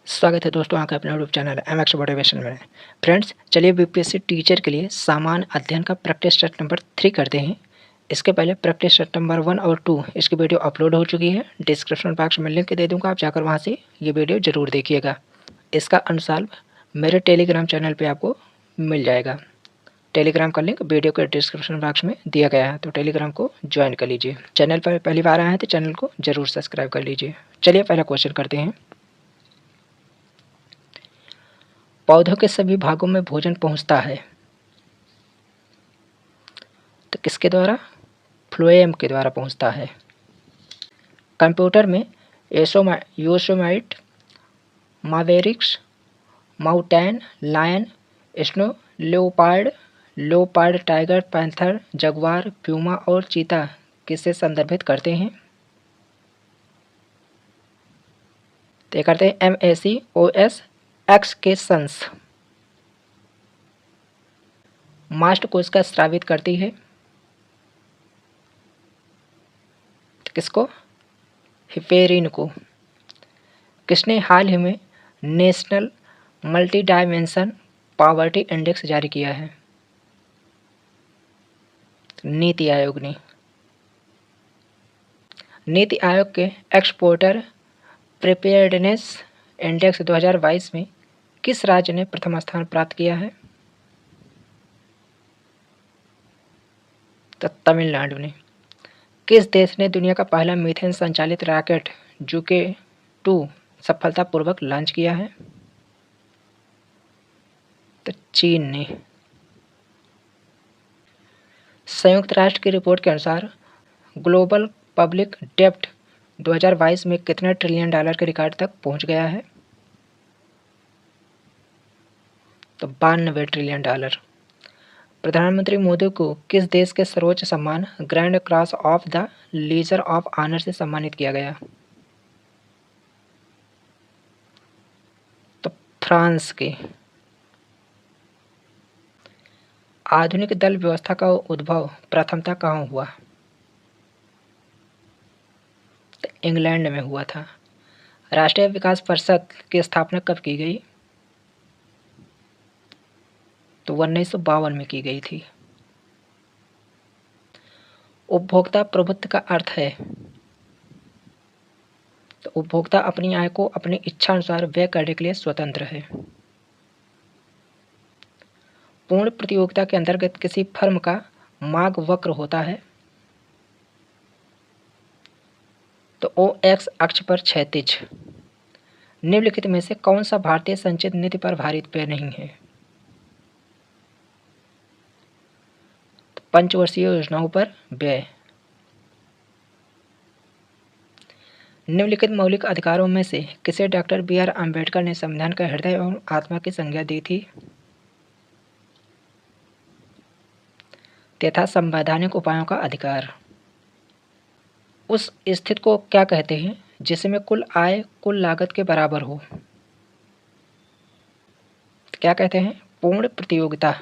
स्वागत है दोस्तों आपका अपने यूट्यूब चैनल एमएक्स मोटिवेशन में। फ्रेंड्स, चलिए बीपीएससी टीचर के लिए सामान्य अध्ययन का प्रैक्टिस सेट नंबर 3 करते हैं। इसके पहले प्रैक्टिस सेट नंबर 1 और 2 इसकी वीडियो अपलोड हो चुकी है। डिस्क्रिप्शन बॉक्स में लिंक दे दूंगा, आप जाकर वहां से ये वीडियो ज़रूर देखिएगा। इसका आंसर मेरे टेलीग्राम चैनल पर आपको मिल जाएगा। टेलीग्राम का लिंक वीडियो के डिस्क्रिप्शन बॉक्स में दिया गया है, तो टेलीग्राम को ज्वाइन कर लीजिए। चैनल पर पहली बार आए हैं तो चैनल को ज़रूर सब्सक्राइब कर लीजिए। चलिए पहला क्वेश्चन करते हैं। पौधों के सभी भागों में भोजन पहुंचता है, तो किसके द्वारा? फ्लोएम के द्वारा पहुंचता है। कंप्यूटर में Yosemite, Mavericks, Mountain Lion, Snow Leopard, Tiger, Panther, Jaguar, Puma और चीता किससे संदर्भित करते हैं? तो करते हैं MACOS एक्सकेशंस। मास्ट कोशिका स्रावित करती है, तो किसको? हिपेरिन को। किसने हाल ही में national multi dimension poverty index जारी किया है? नीति आयोग ने। नीति आयोग के एक्सपोर्टर प्रिपेयर्डनेस इंडेक्स 2022 में किस राज्य ने प्रथम स्थान प्राप्त किया है? तो तमिलनाडु ने। किस देश ने दुनिया का पहला मीथेन संचालित रॉकेट जुके 2 सफलतापूर्वक लॉन्च किया है? तो चीन ने। संयुक्त राष्ट्र की रिपोर्ट के अनुसार ग्लोबल पब्लिक डेब्ट 2022 में कितने ट्रिलियन डॉलर के रिकॉर्ड तक पहुंच गया है? तो 92 ट्रिलियन डॉलर। प्रधानमंत्री मोदी को किस देश के सर्वोच्च सम्मान Grand Cross of the Legion of Honour से सम्मानित किया गया? तो फ्रांस के। आधुनिक दल व्यवस्था का उद्भव प्रथमतः कहाँ हुआ? तो इंग्लैंड में हुआ था। राष्ट्रीय विकास परिषद की स्थापना कब की गई? तो 1952 में की गई थी। उपभोक्ता प्रभुत्व का अर्थ है? तो उपभोक्ता अपनी आय को अपनी इच्छा अनुसार व्यय करने के लिए स्वतंत्र है। पूर्ण प्रतियोगिता के अंतर्गत किसी फर्म का मार्ग वक्र होता है? तो OX अक्ष पर क्षैतिज। निम्नलिखित में से कौन सा भारतीय संचित नीति पर आधारित व्यय नहीं है? तो पंचवर्षीय योजनाओं पर व्यय। निम्नलिखित मौलिक अधिकारों में से किसे डॉक्टर BR अम्बेडकर ने संविधान का हृदय एवं आत्मा की संज्ञा दी थी? तथा संवैधानिक उपायों का अधिकार। उस स्थिति को क्या कहते हैं जिसमें कुल आय कुल लागत के बराबर हो? क्या कहते हैं? पूर्ण प्रतियोगिता।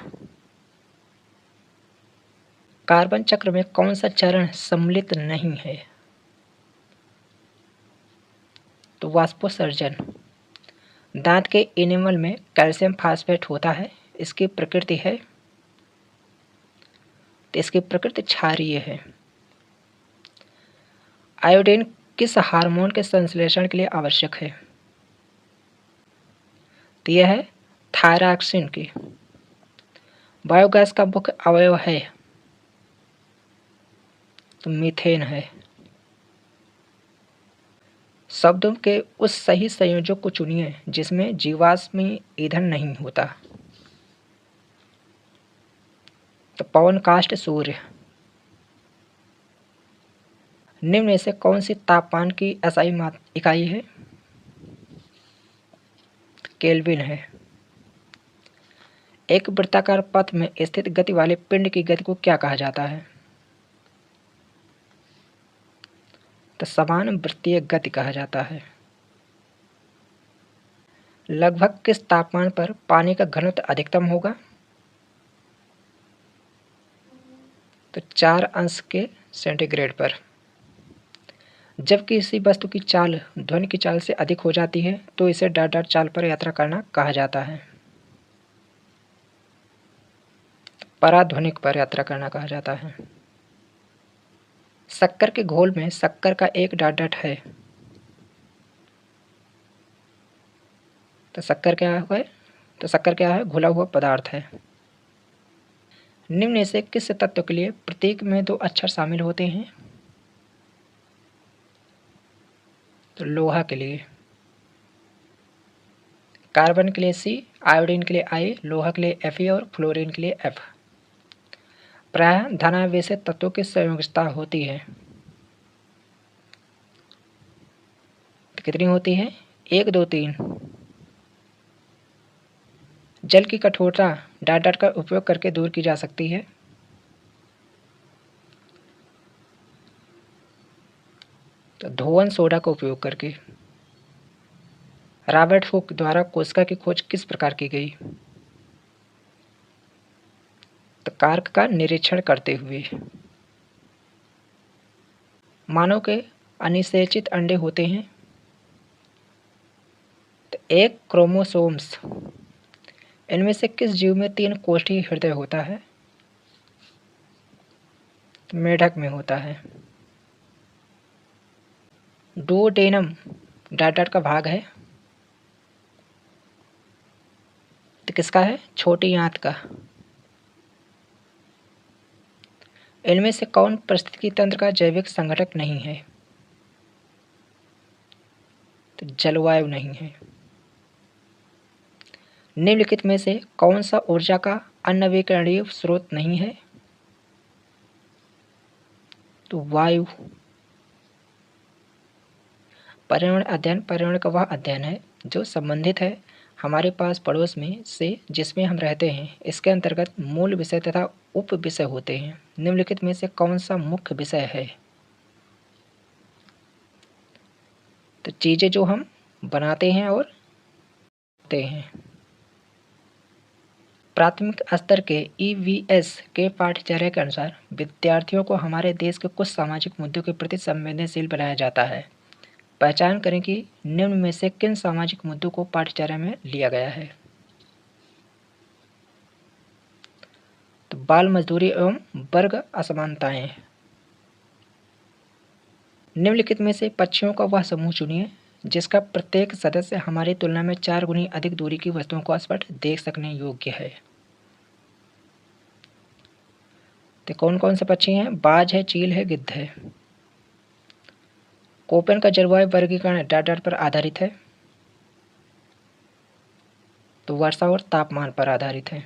कार्बन चक्र में कौन सा चरण सम्मिलित नहीं है? तो वाष्पोत्सर्जन। दांत के इनेमल में कैल्शियम फास्फेट होता है, इसकी प्रकृति है? तो इसकी प्रकृति क्षारीय है। आयोडीन किस हार्मोन के संश्लेषण के लिए आवश्यक है? तो यह है थायरॉक्सिन की। बायोगैस का मुख्य अवयव है? तो मीथेन है। शब्दों के उस सही संयोजक को चुनिए जिसमें जीवाश्मी ईंधन नहीं होता। तो पवन काष्ठ सूर्य। निम्न में से कौन सी तापमान की SI इकाई है? केल्विन है। एक वृत्ताकार पथ में स्थित गति वाले पिंड की गति को क्या कहा जाता है? तो समान वृत्तीय गति कहा जाता है। लगभग किस तापमान पर पानी का घनत्व अधिकतम होगा? तो 4 अंश के सेंटीग्रेड पर। जब किसी वस्तु की चाल ध्वनि की चाल से अधिक हो जाती है तो इसे डॉट डॉट चाल पर यात्रा करना कहा जाता है। पराध्वनिक पर यात्रा करना कहा जाता है। शक्कर के घोल में शक्कर का एक डॉट डॉट है तो शक्कर क्या है? तो शक्कर क्या है? घुला हुआ पदार्थ है। निम्न में से किस तत्व के लिए प्रतीक में दो अक्षर शामिल होते हैं? तो लोहा के लिए। कार्बन के लिए C, आयोडीन के लिए I, लोहा के लिए Fe और फ्लोरीन के लिए F। प्रायः धनावेशित तत्वों की संयोजकता होती है तो कितनी होती है? 1, 2, 3। जल की कठोरता डॉट डॉट का उपयोग करके दूर की जा सकती है तो धोवन सोडा का उपयोग करके। रॉबर्ट हुक द्वारा कोशिका की खोज किस प्रकार की गई? तो कार्क का निरीक्षण करते हुए। मानव के अनिषेचित अंडे होते हैं तो एक क्रोमोसोम्स। इनमें से किस जीव में 3 कोष्ठीय हृदय होता है? तो मेढक में होता है। डुओडेनम डॉट डॉट का भाग है तो किसका है? छोटी आंत का। इनमें से कौन पारिस्थितिकी तंत्र का जैविक संघटक नहीं है? तो जलवायु नहीं है। निम्नलिखित में से कौन सा ऊर्जा का अनवीकरणीय स्रोत नहीं है? तो वायु। पर्यावरण अध्ययन पर्यावरण का वह अध्ययन है जो संबंधित है हमारे पास पड़ोस में से जिसमें हम रहते हैं। इसके अंतर्गत मूल विषय तथा उप विषय होते हैं। निम्नलिखित में से कौन सा मुख्य विषय है? तो चीजें जो हम बनाते हैं और करते हैं। प्राथमिक स्तर के EVS के पाठ्यचर्या के अनुसार विद्यार्थियों को हमारे देश के कुछ सामाजिक मुद्दों के प्रति संवेदनशील बनाया जाता है। पहचान करें कि निम्न में से किन सामाजिक मुद्दों को पाठ्यचर्या में लिया गया है? तो बाल मजदूरी एवं वर्ग असमानताएं। निम्नलिखित में से पक्षियों का वह समूह चुनिए जिसका प्रत्येक सदस्य हमारी तुलना में 4 गुनी अधिक दूरी की वस्तुओं को स्पष्ट देख सकने योग्य है। तो कौन कौन से पक्षी हैं? बाज है, चील है, गिद्ध है। कोपेन का जलवायु वर्गीकरण डॉट डॉट पर आधारित है तो वर्षा और तापमान पर आधारित है।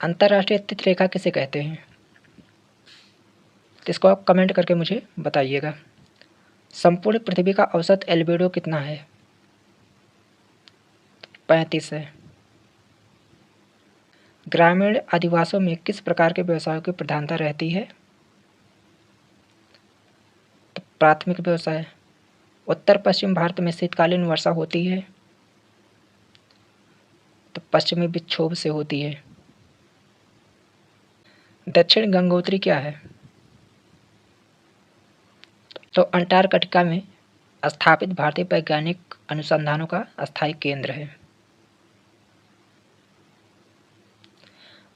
अंतरराष्ट्रीय तिथि किसे कहते हैं? तो इसको आप कमेंट करके मुझे बताइएगा। संपूर्ण पृथ्वी का औसत एल्बिडो कितना है? 35 है। ग्रामीण अधिवासों में किस प्रकार के व्यवसायों की प्रधानता रहती है? तो प्राथमिक व्यवसाय। उत्तर पश्चिम भारत में शीतकालीन वर्षा होती है तो पश्चिमी विक्षोभ से होती है। दक्षिण गंगोत्री क्या है? तो अंटार्कटिका में स्थापित भारतीय वैज्ञानिक अनुसंधानों का अस्थायी केंद्र है।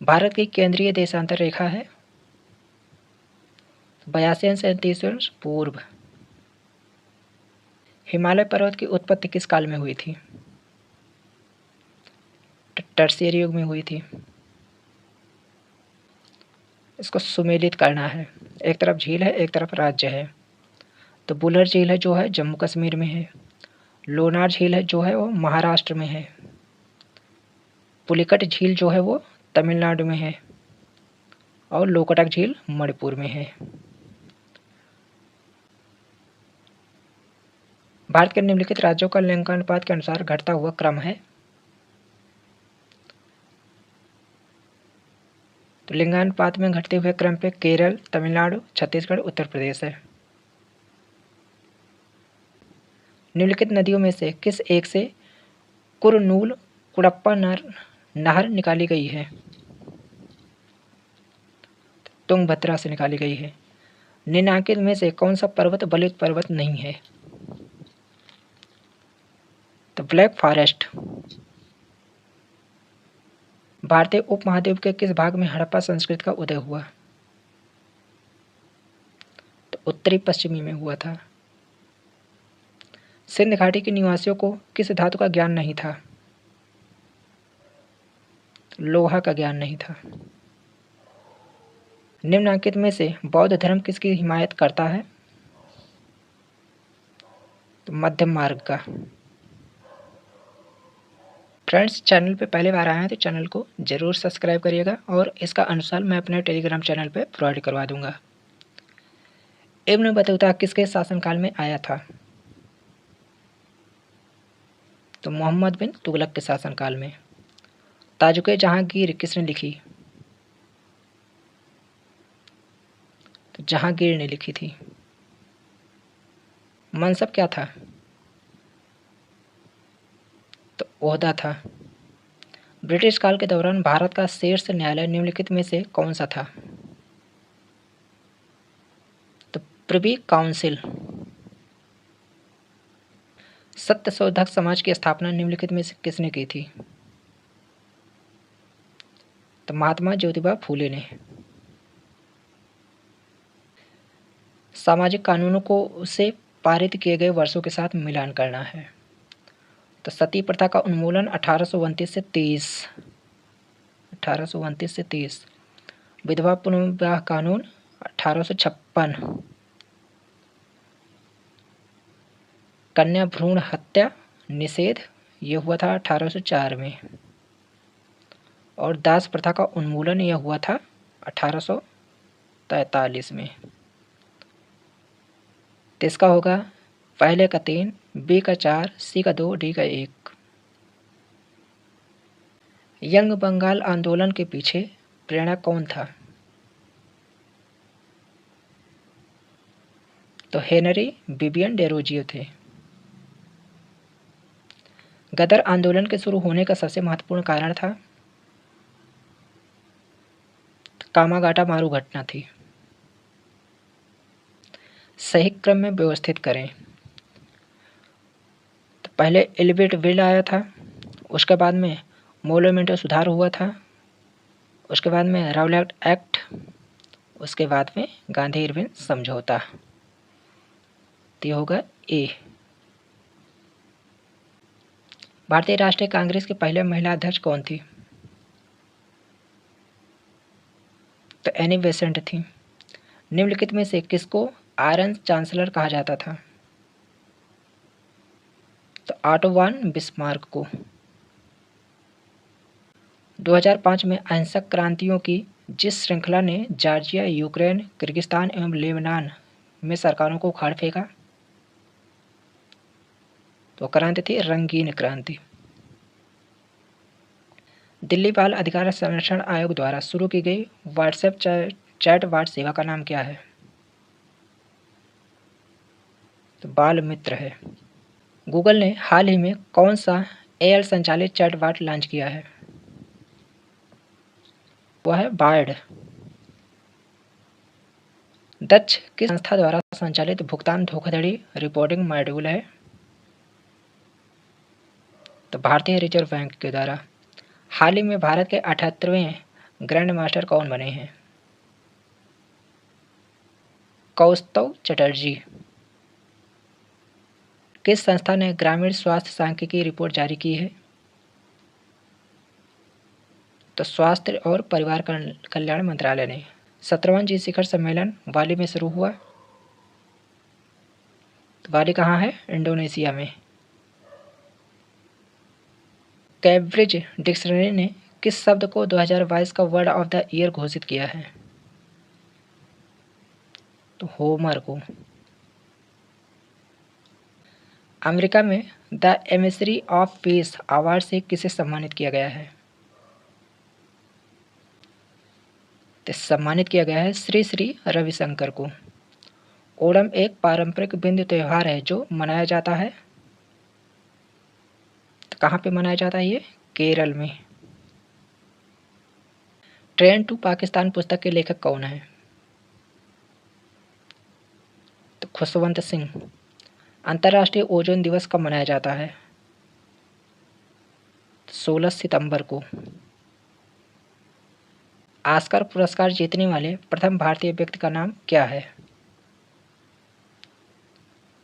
भारत की केंद्रीय देशांतर रेखा है 82 पूर्व। हिमालय पर्वत की उत्पत्ति किस काल में हुई थी? टर्शियरी युग में हुई थी। इसको सुमेलित करना है। एक तरफ झील है, एक तरफ राज्य है। तो बुलर झील है जो है जम्मू कश्मीर में है। लोनार झील है जो है वो महाराष्ट्र में है। पुलिकट झील जो है वो तमिलनाडु में है और लोकटक झील मणिपुर में है। भारत के निम्नलिखित राज्यों का लिंगानुपात के अनुसार घटता हुआ क्रम है। तो लिंगानुपात में घटते हुए क्रम पे केरल, तमिलनाडु, छत्तीसगढ़, उत्तर प्रदेश है। निम्नलिखित नदियों में से किस एक से कुरनूल कुड़प्पा नहर निकाली गई है? तुंगभद्रा से निकाली गई है। निम्नलिखित में से कौन सा पर्वत बलुत पर्वत नहीं है? तो ब्लैक फॉरेस्ट। भारतीय उपमहाद्वीप के किस भाग में हड़प्पा संस्कृति का उदय हुआ? तो उत्तरी पश्चिमी में हुआ था। सिंध घाटी के निवासियों को किस धातु का ज्ञान नहीं था? लोहा का ज्ञान नहीं था। निम्नलिखित में से बौद्ध धर्म किसकी हिमायत करता है? तो मध्यम मार्ग का। फ्रेंड्स, चैनल पे पहली बार आए हैं तो चैनल को जरूर सब्सक्राइब करिएगा और इसका अनुसार मैं अपने टेलीग्राम चैनल पे प्रोवाइड करवा दूंगा। इब्न बतूता किसके शासनकाल में आया था? तो मोहम्मद बिन तुगलक के शासनकाल में। ताजुके जहांगीर किसने लिखी? तो जहांगीर ने लिखी थी। मनसब क्या था? तो ओहदा था। ब्रिटिश काल के दौरान भारत का शीर्ष न्यायालय निम्नलिखित में से कौन सा था? तो प्रिवी काउंसिल। सत्यशोधक समाज की स्थापना निम्नलिखित में से किसने की थी? तो महात्मा ज्योतिबा फूले ने। सामाजिक कानूनों को उसे पारित किए गए वर्षों के साथ मिलान करना है। तो सती प्रथा का उन्मूलन 1829 से 30। विधवा पुनर्विवाह कानून 1856। कन्या भ्रूण हत्या निषेध ये हुआ था 1804 में। और दास प्रथा का उन्मूलन यह हुआ था 1843 में। तो इसका होगा पहले का 3, बी का 4, सी का 2, डी का 1। यंग बंगाल आंदोलन के पीछे प्रेरणा कौन था? तो हेनरी बिबियन डेरोजियो थे। गदर आंदोलन के शुरू होने का सबसे महत्वपूर्ण कारण था? कामागाटा मारू घटना थी। सही क्रम में व्यवस्थित करें। तो पहले एलिवेट बिल आया था, उसके बाद में मोलुमेंटो सुधार हुआ था, उसके बाद में राउलेट एक्ट, उसके बाद में गांधी इरविन समझौता। तो ये होगा ए। भारतीय राष्ट्रीय कांग्रेस की पहले महिला अध्यक्ष कौन थी? तो एनी बेसेंट थी। निम्नलिखित में से किसको आयरन चांसलर कहा जाता था? तो ऑटो वॉन बिस्मार्क को। 2005 में अहिंसक क्रांतियों की जिस श्रृंखला ने जॉर्जिया, यूक्रेन, किर्गिस्तान एवं लेबनान में सरकारों को उखाड़ फेंका, तो क्रांति थी रंगीन क्रांति। दिल्ली बाल अधिकार संरक्षण आयोग द्वारा शुरू की गई व्हाट्सएप चैट वाट सेवा का नाम क्या है? तो बाल मित्र है। गूगल ने हाल ही में कौन सा एआई संचालित चैट वाट लॉन्च किया है? वह है बार्ड। डच किस संस्था द्वारा संचालित भुगतान धोखाधड़ी रिपोर्टिंग मॉड्यूल है? तो भारतीय रिजर्व बैंक के द्वारा। हाल ही में भारत के 78वें ग्रैंड मास्टर कौन बने हैं? कौस्तव चटर्जी। किस संस्था ने ग्रामीण स्वास्थ्य सांख्यिकी रिपोर्ट जारी की है? तो स्वास्थ्य और परिवार कल्याण मंत्रालय ने। 17वां जी शिखर सम्मेलन बाली में शुरू हुआ। तो बाली कहाँ है? इंडोनेशिया में। कैम्ब्रिज डिक्शनरी ने किस शब्द को 2022 का वर्ड ऑफ द ईयर घोषित किया है? तो होमर को। अमेरिका में the emissary of peace award से किसे सम्मानित किया गया है? तो सम्मानित किया गया है श्री श्री रविशंकर को। ओणम एक पारंपरिक बिंदु त्यौहार है जो मनाया जाता है, तो कहाँ पे मनाया जाता है? ये केरल में। ट्रेन टू पाकिस्तान पुस्तक के लेखक कौन है? खुशवंत सिंह। अंतर्राष्ट्रीय ओजोन दिवस कब मनाया जाता है? 16 सितंबर को। ऑस्कर पुरस्कार जीतने वाले प्रथम भारतीय व्यक्ति का नाम क्या है?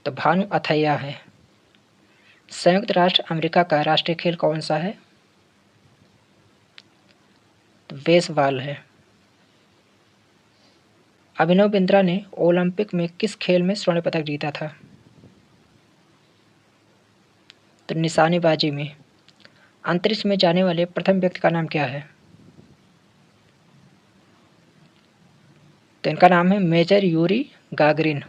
तो भानु अथैया है। संयुक्त राष्ट्र अमेरिका का राष्ट्रीय खेल कौन सा है? तो बेसबॉल है। अभिनव बिंद्रा ने ओलंपिक में किस खेल में स्वर्ण पदक जीता था? तो निशानेबाजी में। अंतरिक्ष में जाने वाले प्रथम व्यक्ति का नाम क्या है? तो इनका नाम है मेजर यूरी गागरिन।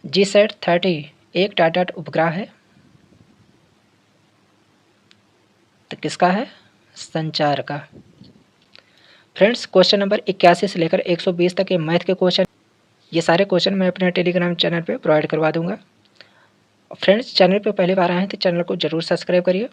GSAT-30 एक टाटा उपग्रह है। तो किसका है? संचार का। फ्रेंड्स, क्वेश्चन नंबर 81 से लेकर 120 तक के मैथ के क्वेश्चन, ये सारे क्वेश्चन मैं अपने टेलीग्राम चैनल पे प्रोवाइड करवा दूंगा। फ्रेंड्स, चैनल पे पहली बार आए हैं तो चैनल को जरूर सब्सक्राइब करिए।